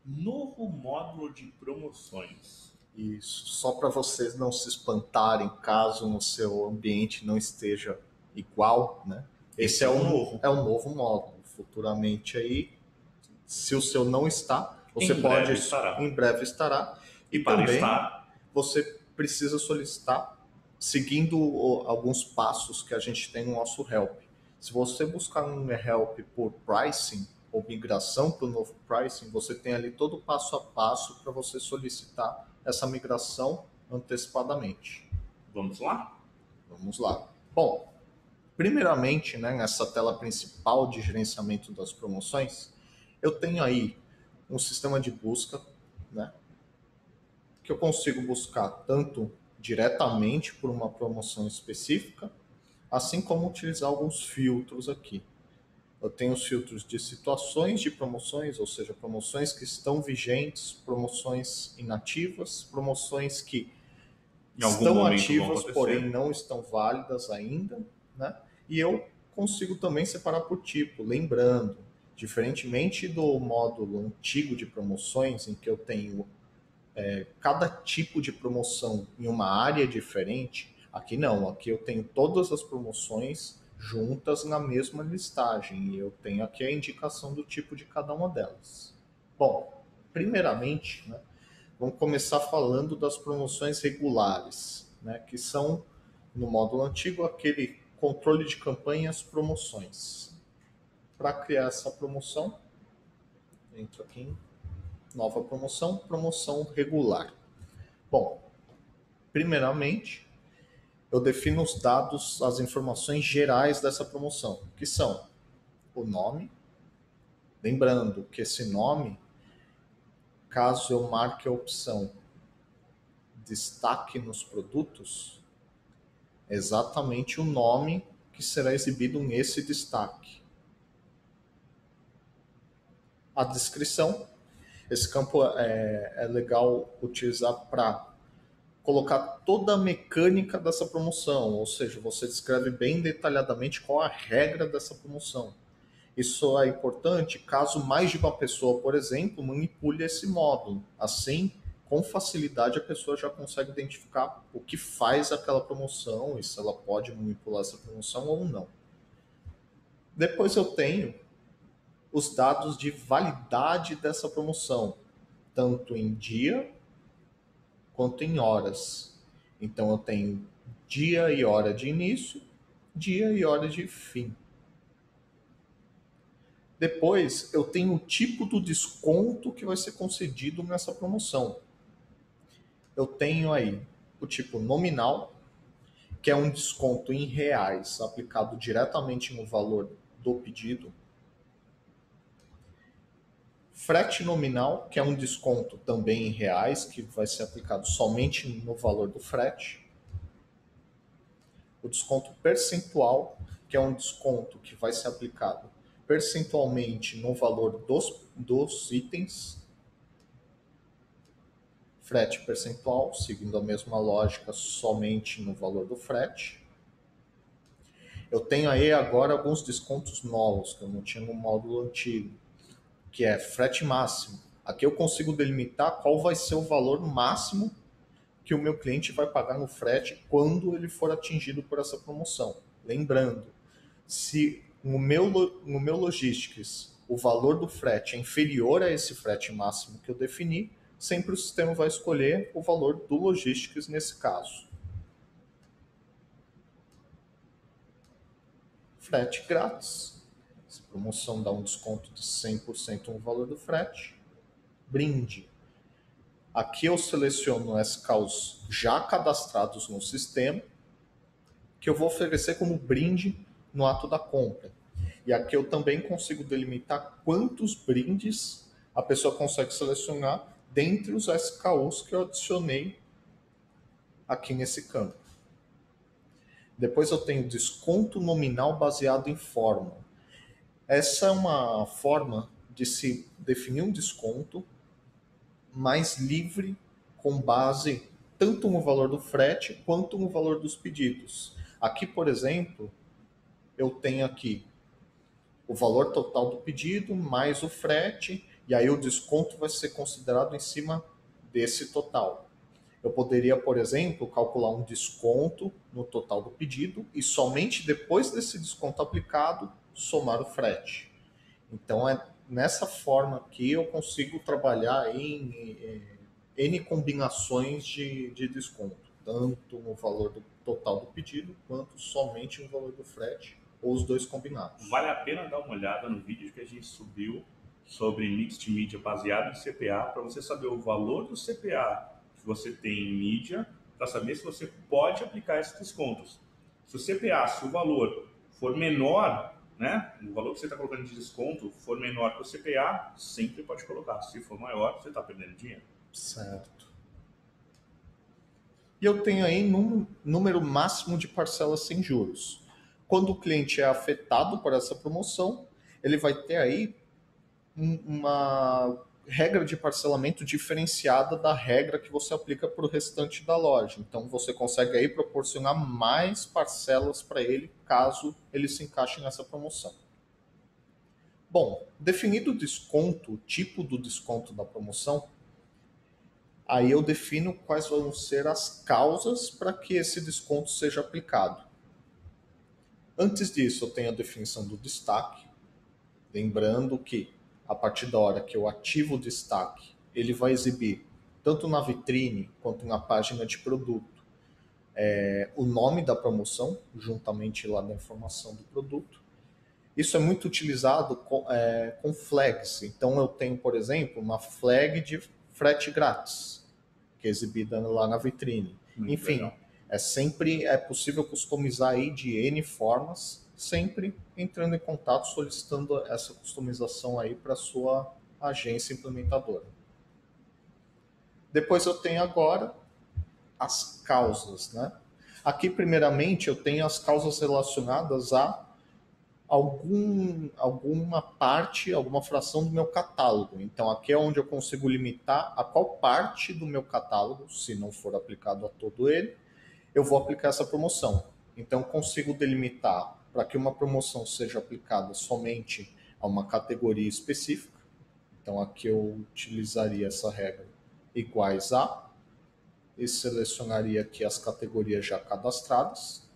Novo módulo de promoções. Isso, só para vocês não se espantarem caso no seu ambiente não esteja igual, né? Esse é o novo. É um novo módulo. Futuramente aí, se o seu não está, você Em pode, breve estará. em breve estará. E E para também estar, você precisa solicitar seguindo alguns passos que a gente tem no nosso help. Se você buscar um help por pricing ou migração para o novo pricing, você tem ali todo o passo a passo para você solicitar essa migração antecipadamente. vamos lá? Vamos lá. Bom, primeiramente, né, nessa tela principal de gerenciamento das promoções, eu tenho aí um sistema de busca, né, que eu consigo buscar tanto diretamente por uma promoção específica, assim como utilizar alguns filtros aqui. Eu tenho os filtros de situações de promoções, ou seja, promoções que estão vigentes, promoções inativas, promoções que Em algum estão momento vão ativas, porém acontecer. não estão válidas ainda, né? E eu consigo também separar por tipo, lembrando, diferentemente do módulo antigo de promoções, em que eu tenho cada tipo de promoção em uma área diferente, aqui não, aqui eu tenho todas as promoções juntas na mesma listagem e eu tenho aqui a indicação do tipo de cada uma delas. Bom, primeiramente, né, vamos começar falando das promoções regulares, né, que são, no módulo antigo, aquele controle de campanhas promoções. Para criar essa promoção, entro aqui em nova promoção, promoção regular. Bom, primeiramente, eu defino os dados, as informações gerais dessa promoção, que são o nome, lembrando que esse nome, caso eu marque a opção destaque nos produtos, é exatamente o nome que será exibido nesse destaque. A descrição, esse campo é legal utilizar para colocar toda a mecânica dessa promoção, ou seja, você descreve bem detalhadamente qual a regra dessa promoção. Isso é importante caso mais de uma pessoa, por exemplo, manipule esse módulo. Assim, com facilidade, a pessoa já consegue identificar o que faz aquela promoção e se ela pode manipular essa promoção ou não. Depois eu tenho os dados de validade dessa promoção, tanto em dia quanto em horas. Então eu tenho dia e hora de início, dia e hora de fim. Depois eu tenho o tipo do desconto que vai ser concedido nessa promoção. Eu tenho aí o tipo nominal, que é um desconto em reais aplicado diretamente no valor do pedido. Frete nominal, que é um desconto também em reais, que vai ser aplicado somente no valor do frete. O desconto percentual, que é um desconto que vai ser aplicado percentualmente no valor dos itens. Frete percentual, seguindo a mesma lógica, somente no valor do frete. Eu tenho aí agora alguns descontos novos, que eu não tinha no módulo antigo, que é frete máximo. Aqui eu consigo delimitar qual vai ser o valor máximo que o meu cliente vai pagar no frete quando ele for atingido por essa promoção. Lembrando, se no meu Logistics o valor do frete é inferior a esse frete máximo que eu defini, sempre o sistema vai escolher o valor do Logistics nesse caso. Frete grátis. Essa promoção dá um desconto de 100% no valor do frete. Brinde. Aqui eu seleciono SKUs já cadastrados no sistema, que eu vou oferecer como brinde no ato da compra. E aqui eu também consigo delimitar quantos brindes a pessoa consegue selecionar dentre os SKUs que eu adicionei aqui nesse campo. Depois eu tenho desconto nominal baseado em fórmula. Essa é uma forma de se definir um desconto mais livre com base tanto no valor do frete quanto no valor dos pedidos. Aqui, por exemplo, eu tenho aqui o valor total do pedido mais o frete E aí o desconto vai ser considerado em cima desse total. Eu poderia, por exemplo, calcular um desconto no total do pedido e somente depois desse desconto aplicado, somar o frete. Então, é nessa forma que eu consigo trabalhar em N combinações de desconto, tanto no valor do total do pedido, quanto somente no valor do frete, ou os dois combinados. Vale a pena dar uma olhada no vídeo que a gente subiu sobre Mixed Media baseado em CPA, para você saber o valor do CPA que você tem em mídia, para saber se você pode aplicar esses descontos. Se o CPA, se o valor for menor, né, o valor que você está colocando de desconto for menor que o CPA, sempre pode colocar. Se for maior, você está perdendo dinheiro. Certo. E eu tenho aí número máximo de parcelas sem juros. Quando o cliente é afetado por essa promoção, ele vai ter aí uma regra de parcelamento diferenciada da regra que você aplica para o restante da loja. Então você consegue aí proporcionar mais parcelas para ele, caso ele se encaixe nessa promoção. Bom, definido o desconto, o tipo do desconto da promoção, aí eu defino quais vão ser as causas para que esse desconto seja aplicado. Antes disso, eu tenho a definição do destaque, lembrando que a partir da hora que eu ativo o destaque, ele vai exibir, tanto na vitrine quanto na página de produto, o nome da promoção, juntamente lá da informação do produto. Isso é muito utilizado com flags. Então, eu tenho, por exemplo, uma flag de frete grátis, que é exibida lá na vitrine. Muito Enfim, legal. sempre possível customizar aí de N formas, sempre entrando em contato, solicitando essa customização aí para sua agência implementadora. Depois eu tenho agora as causas, né? Aqui, primeiramente, eu tenho as causas relacionadas a alguma parte, alguma fração do meu catálogo. Então, aqui é onde eu consigo limitar a qual parte do meu catálogo, se não for aplicado a todo ele, eu vou aplicar essa promoção. Então, consigo delimitar para que uma promoção seja aplicada somente a uma categoria específica. Então, aqui eu utilizaria essa regra iguais a e selecionaria aqui as categorias já cadastradas.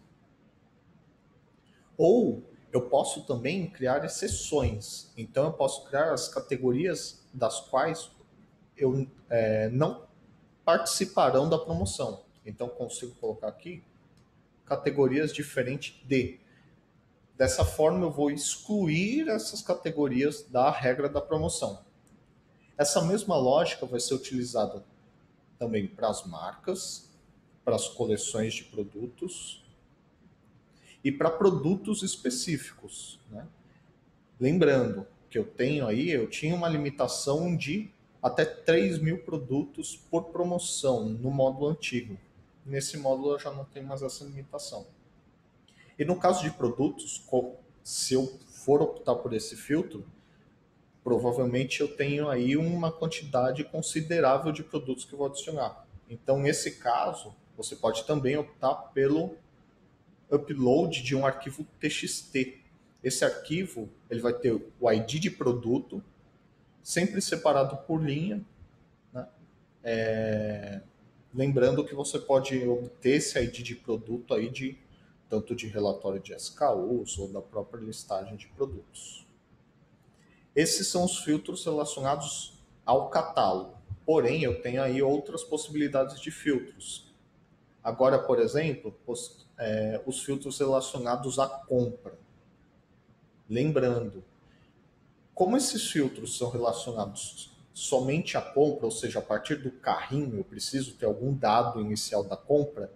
Ou eu posso também criar exceções. Então, eu posso criar as categorias das quais eu não participarão da promoção. Então, consigo colocar aqui categorias diferentes de. Dessa forma, eu vou excluir essas categorias da regra da promoção. Essa mesma lógica vai ser utilizada também para as marcas, para as coleções de produtos e para produtos específicos, né? Lembrando que eu tinha uma limitação de até 3.000 produtos por promoção no módulo antigo. Nesse módulo eu já não tenho mais essa limitação. E no caso de produtos, se eu for optar por esse filtro, provavelmente eu tenho aí uma quantidade considerável de produtos que eu vou adicionar. Então, nesse caso, você pode também optar pelo upload de um arquivo TXT. Esse arquivo ele vai ter o ID de produto, sempre separado por linha, né? Lembrando que você pode obter esse ID de produto aí tanto de relatório de SKUs ou da própria listagem de produtos. Esses são os filtros relacionados ao catálogo. Porém, eu tenho aí outras possibilidades de filtros. Agora, por exemplo, os filtros relacionados à compra. Lembrando, como esses filtros são relacionados somente à compra, ou seja, a partir do carrinho, eu preciso ter algum dado inicial da compra,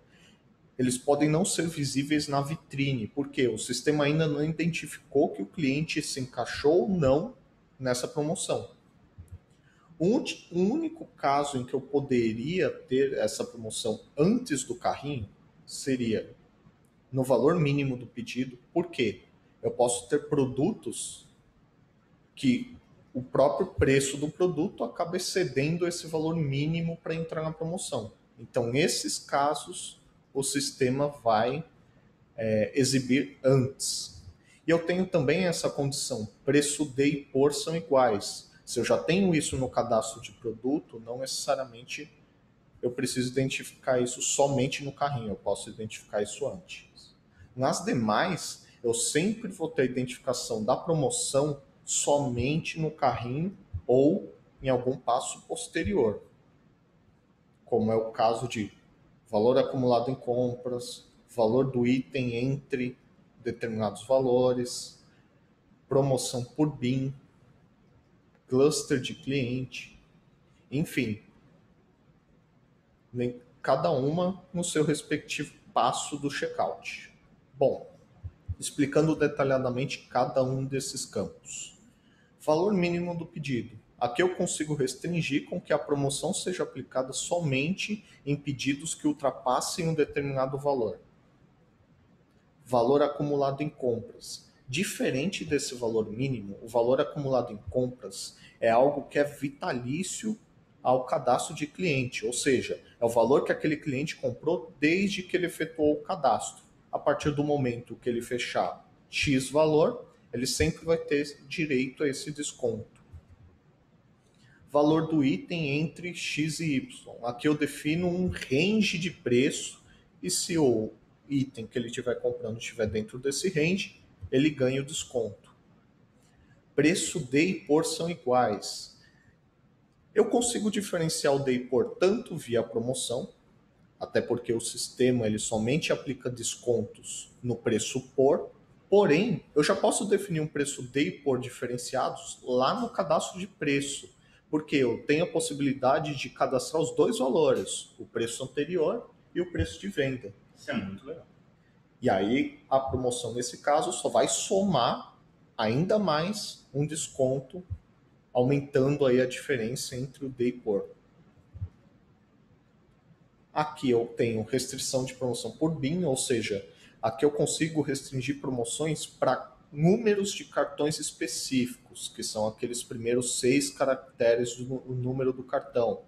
eles podem não ser visíveis na vitrine, porque o sistema ainda não identificou que o cliente se encaixou ou não nessa promoção. O único caso em que eu poderia ter essa promoção antes do carrinho seria no valor mínimo do pedido, porque eu posso ter produtos que o próprio preço do produto acaba excedendo esse valor mínimo para entrar na promoção. Então, nesses casos, o sistema vai exibir antes. E eu tenho também essa condição, preço de e por são iguais. Se eu já tenho isso no cadastro de produto, não necessariamente eu preciso identificar isso somente no carrinho, eu posso identificar isso antes. Nas demais, eu sempre vou ter a identificação da promoção somente no carrinho ou em algum passo posterior, como é o caso de valor acumulado em compras, valor do item entre determinados valores, promoção por BIM, cluster de cliente, enfim, cada uma no seu respectivo passo do checkout. Bom, explicando detalhadamente cada um desses campos. Valor mínimo do pedido. Aqui eu consigo restringir com que a promoção seja aplicada somente em pedidos que ultrapassem um determinado valor. Valor acumulado em compras. Diferente desse valor mínimo, o valor acumulado em compras é algo que é vitalício ao cadastro de cliente, ou seja, é o valor que aquele cliente comprou desde que ele efetuou o cadastro. A partir do momento que ele fechar X valor, ele sempre vai ter direito a esse desconto. Valor do item entre X e Y. Aqui eu defino um range de preço e se o item que ele estiver comprando estiver dentro desse range, ele ganha o desconto. Preço de e por são iguais. Eu consigo diferenciar o de e por tanto via promoção, até porque o sistema ele somente aplica descontos no preço por, porém, eu já posso definir um preço de e por diferenciados lá no cadastro de preço, porque eu tenho a possibilidade de cadastrar os dois valores, o preço anterior e o preço de venda. Isso é muito legal. E aí a promoção nesse caso só vai somar ainda mais um desconto, aumentando aí a diferença entre o de e por. Aqui eu tenho restrição de promoção por BIM, ou seja, aqui eu consigo restringir promoções para números de cartões específicos, que são aqueles primeiros 6 caracteres do número do cartão.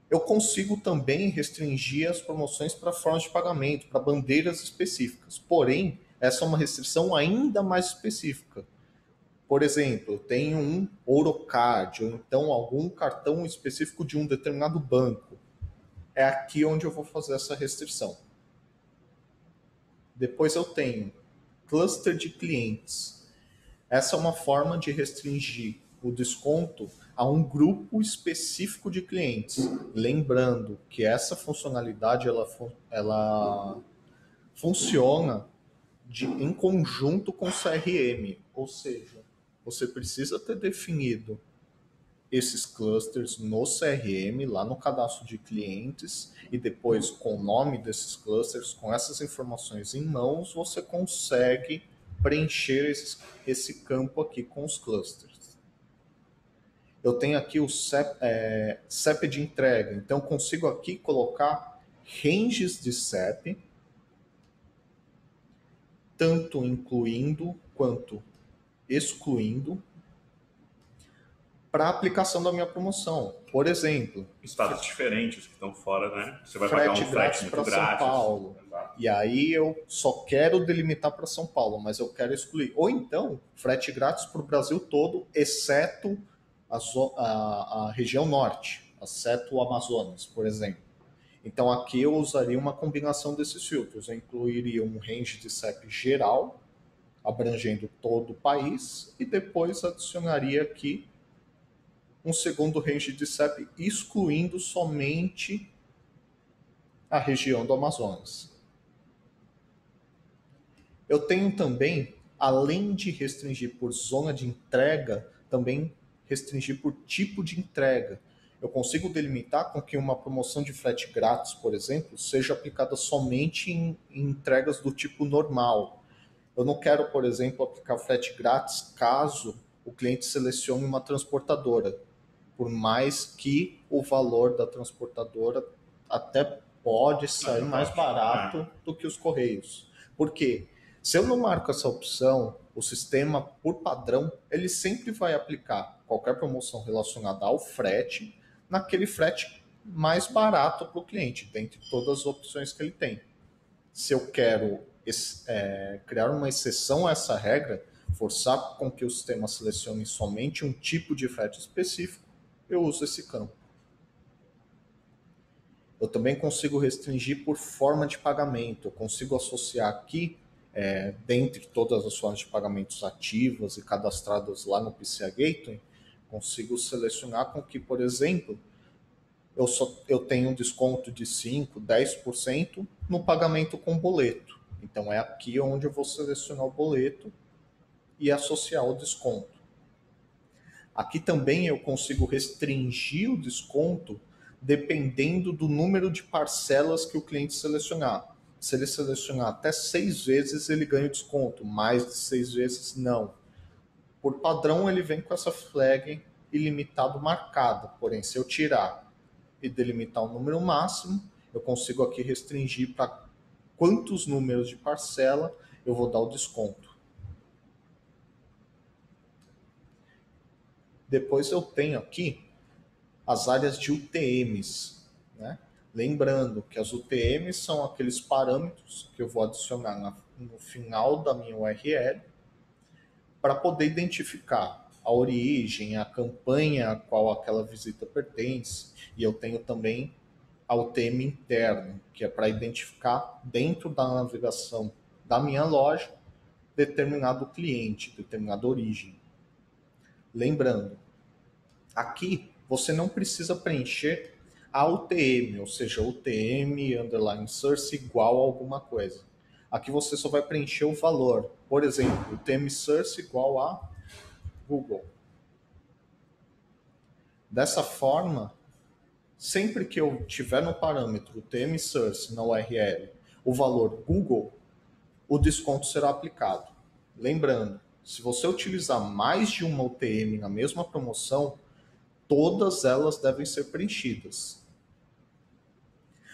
Eu consigo também restringir as promoções para formas de pagamento, para bandeiras específicas. Porém, essa é uma restrição ainda mais específica. Por exemplo, eu tenho um Ourocard, ou então algum cartão específico de um determinado banco. É aqui onde eu vou fazer essa restrição. Depois eu tenho cluster de clientes. Essa é uma forma de restringir o desconto a um grupo específico de clientes. Lembrando que essa funcionalidade ela funciona em conjunto com o CRM, ou seja, você precisa ter definido esses clusters no CRM, lá no cadastro de clientes, e depois com o nome desses clusters, com essas informações em mãos, você consegue preencher esse campo aqui com os clusters. Eu tenho aqui o CEP de entrega, então consigo aqui colocar ranges de CEP, tanto incluindo quanto excluindo, para a aplicação da minha promoção. Por exemplo, estados diferentes que estão fora, né? Você vai frete pagar um frete muito para São Paulo. Exato. E aí eu só quero delimitar para São Paulo, mas eu quero excluir. Ou então, frete grátis para o Brasil todo, exceto a região norte, exceto o Amazonas, por exemplo. Então aqui eu usaria uma combinação desses filtros. Eu incluiria um range de CEP geral, abrangendo todo o país, e depois adicionaria aqui um segundo range de CEP, excluindo somente a região do Amazonas. Eu tenho também, além de restringir por zona de entrega, também restringir por tipo de entrega. Eu consigo delimitar com que uma promoção de frete grátis, por exemplo, seja aplicada somente em entregas do tipo normal. Eu não quero, por exemplo, aplicar frete grátis caso o cliente selecione uma transportadora, por mais que o valor da transportadora até pode sair mais barato do que os correios. Por quê? Se eu não marco essa opção, o sistema, por padrão, ele sempre vai aplicar qualquer promoção relacionada ao frete, naquele frete mais barato para o cliente, dentre todas as opções que ele tem. Se eu quero criar uma exceção a essa regra, forçar com que o sistema selecione somente um tipo de frete específico, eu uso esse campo. Eu também consigo restringir por forma de pagamento. Eu consigo associar aqui, dentre todas as formas de pagamentos ativas e cadastradas lá no PCA Gateway, consigo selecionar com que, por exemplo, eu tenho um desconto de 5%, 10% no pagamento com boleto. Então é aqui onde eu vou selecionar o boleto e associar o desconto. Aqui também eu consigo restringir o desconto dependendo do número de parcelas que o cliente selecionar. Se ele selecionar até 6 vezes, ele ganha o desconto. Mais de 6 vezes, não. Por padrão, ele vem com essa flag ilimitado marcada. Porém, se eu tirar e delimitar o número máximo, eu consigo aqui restringir para quantos números de parcela eu vou dar o desconto. Depois eu tenho aqui as áreas de UTMs, né? Lembrando que as UTMs são aqueles parâmetros que eu vou adicionar no final da minha URL para poder identificar a origem, a campanha a qual aquela visita pertence. E eu tenho também a UTM interno, que é para identificar dentro da navegação da minha loja determinado cliente, determinada origem. Lembrando, aqui você não precisa preencher a UTM, ou seja, UTM underline source igual a alguma coisa. Aqui você só vai preencher o valor. Por exemplo, UTM source igual a Google. Dessa forma, sempre que eu tiver no parâmetro UTM source na URL o valor Google, o desconto será aplicado. Lembrando, se você utilizar mais de uma UTM na mesma promoção, todas elas devem ser preenchidas.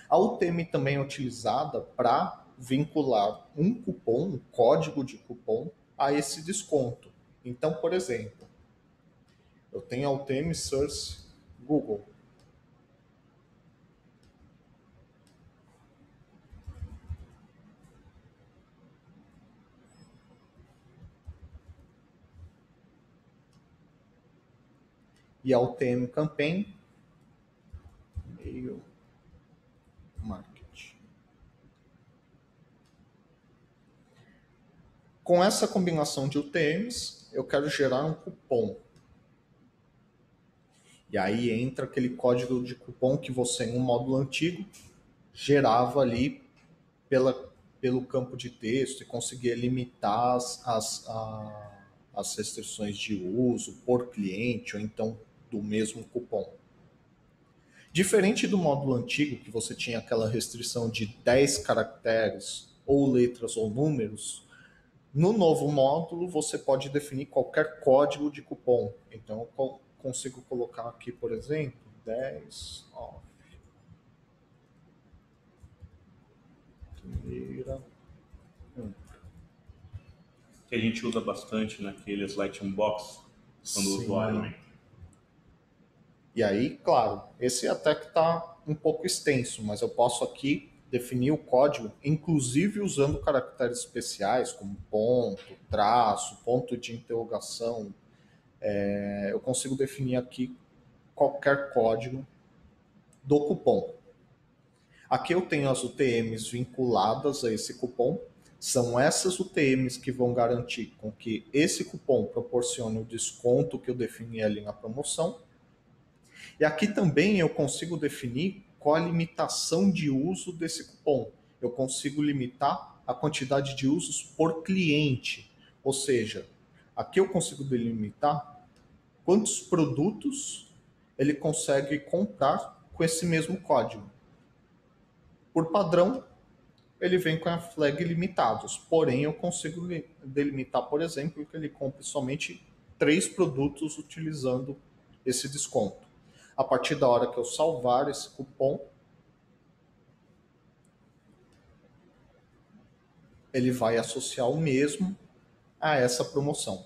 A UTM também é utilizada para vincular um cupom, um código de cupom, a esse desconto. Então, por exemplo, eu tenho a UTM Source Google. E a UTM Campaign, e-mail marketing. Com essa combinação de UTMs, eu quero gerar um cupom. E aí entra aquele código de cupom que você, em um módulo antigo, gerava ali pelo campo de texto e conseguia limitar as restrições de uso por cliente ou então do mesmo cupom. Diferente do módulo antigo, que você tinha aquela restrição de 10 caracteres ou letras ou números, no novo módulo você pode definir qualquer código de cupom. Então eu consigo colocar aqui, por exemplo, 10 off. Primeira. Que a gente usa bastante naqueles Lightning Box quando o usuário entra. E aí, claro, esse até que está um pouco extenso, mas eu posso aqui definir o código, inclusive usando caracteres especiais como ponto, traço, ponto de interrogação. Eu consigo definir aqui qualquer código do cupom. Aqui eu tenho as UTMs vinculadas a esse cupom. São essas UTMs que vão garantir com que esse cupom proporcione o desconto que eu defini ali na promoção. E aqui também eu consigo definir qual a limitação de uso desse cupom. Eu consigo limitar a quantidade de usos por cliente. Ou seja, aqui eu consigo delimitar quantos produtos ele consegue comprar com esse mesmo código. Por padrão, ele vem com a flag limitados. Porém, eu consigo delimitar, por exemplo, que ele compre somente 3 produtos utilizando esse desconto. A partir da hora que eu salvar esse cupom, ele vai associar o mesmo a essa promoção.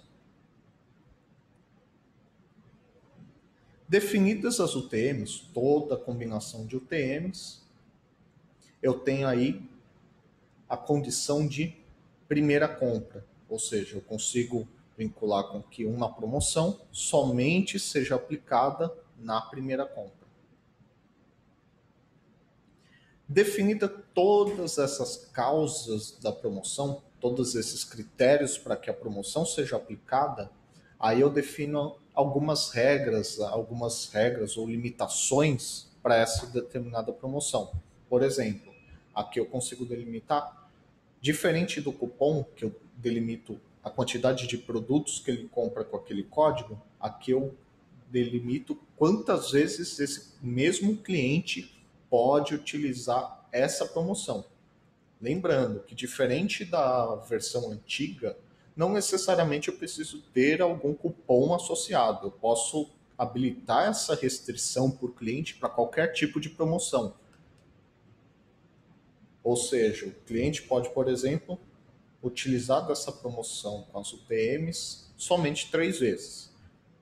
Definidas as UTMs, toda a combinação de UTMs, eu tenho aí a condição de primeira compra, ou seja, eu consigo vincular com que uma promoção somente seja aplicada na primeira compra. Definida todas essas causas da promoção, todos esses critérios para que a promoção seja aplicada, aí eu defino algumas regras ou limitações para essa determinada promoção. Por exemplo, aqui eu consigo delimitar, diferente do cupom, que eu delimito a quantidade de produtos que ele compra com aquele código, aqui eu delimito quantas vezes esse mesmo cliente pode utilizar essa promoção. Lembrando que, diferente da versão antiga, não necessariamente eu preciso ter algum cupom associado. Eu posso habilitar essa restrição por cliente para qualquer tipo de promoção. Ou seja, o cliente pode, por exemplo, utilizar dessa promoção com as UTMs somente 3 vezes.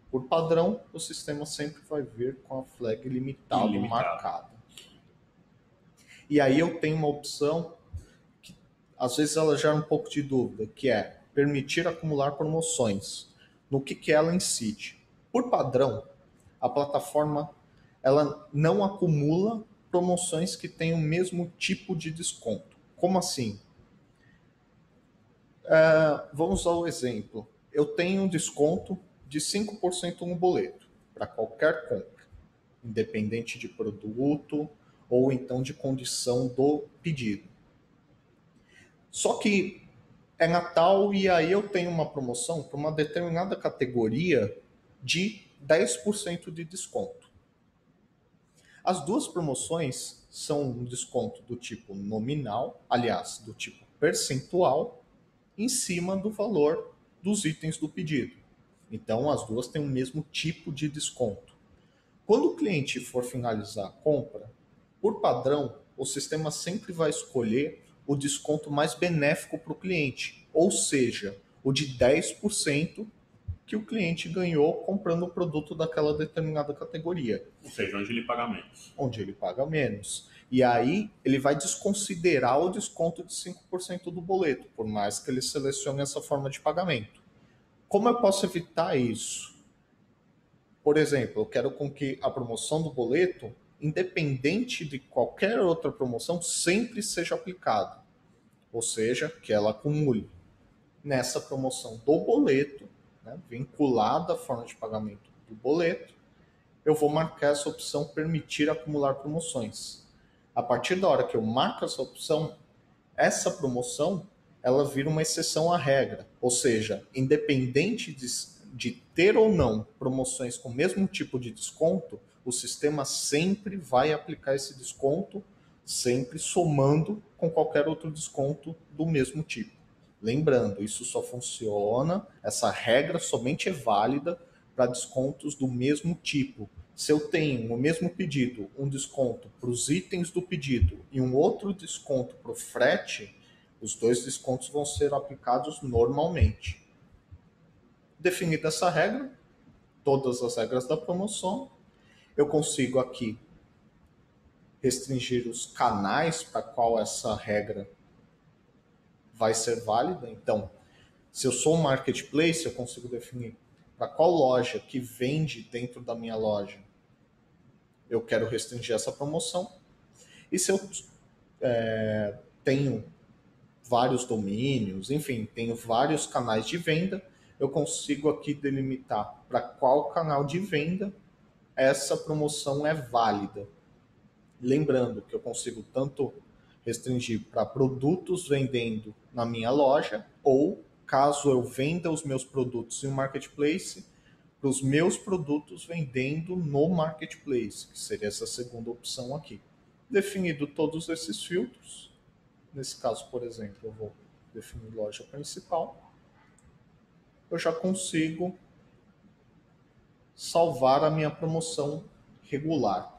Por padrão, o sistema sempre vai vir com a flag limitado marcada. E aí eu tenho uma opção que às vezes ela gera um pouco de dúvida, que é permitir acumular promoções. No que ela incide? Por padrão, a plataforma ela não acumula promoções que tenham o mesmo tipo de desconto. Como assim? Vamos usar o exemplo. Eu tenho um desconto de 5% no boleto para qualquer compra, independente de produto ou então de condição do pedido. Só que é Natal e aí eu tenho uma promoção para uma determinada categoria de 10% de desconto. As duas promoções são um desconto do tipo nominal, aliás, do tipo percentual, em cima do valor dos itens do pedido. Então, as duas têm o mesmo tipo de desconto. Quando o cliente for finalizar a compra, por padrão, o sistema sempre vai escolher o desconto mais benéfico para o cliente, ou seja, o de 10% que o cliente ganhou comprando o produto daquela determinada categoria. Ou seja, onde ele paga menos. Onde ele paga menos. E aí ele vai desconsiderar o desconto de 5% do boleto, por mais que ele selecione essa forma de pagamento. Como eu posso evitar isso? Por exemplo, eu quero com que a promoção do boleto, independente de qualquer outra promoção, sempre seja aplicada. Ou seja, que ela acumule nessa promoção do boleto, né, vinculada à forma de pagamento do boleto, eu vou marcar essa opção permitir acumular promoções. A partir da hora que eu marco essa opção, essa promoção ela vira uma exceção à regra. Ou seja, independente de ter ou não promoções com o mesmo tipo de desconto, o sistema sempre vai aplicar esse desconto, sempre somando com qualquer outro desconto do mesmo tipo. Lembrando, isso só funciona, essa regra somente é válida para descontos do mesmo tipo. Se eu tenho no mesmo pedido um desconto para os itens do pedido e um outro desconto para o frete, os dois descontos vão ser aplicados normalmente. Definida essa regra, todas as regras da promoção, eu consigo aqui restringir os canais para qual essa regra vai ser válida. Então, se eu sou um marketplace, eu consigo definir para qual loja que vende dentro da minha loja eu quero restringir essa promoção. E se eu tenho vários domínios, enfim, tenho vários canais de venda, eu consigo aqui delimitar para qual canal de venda essa promoção é válida. Lembrando que eu consigo tanto restringir para produtos vendendo na minha loja ou, caso eu venda os meus produtos em um marketplace, para os meus produtos vendendo no marketplace, que seria essa segunda opção aqui. Definido todos esses filtros, nesse caso, por exemplo, eu vou definir loja principal, eu já consigo salvar a minha promoção regular.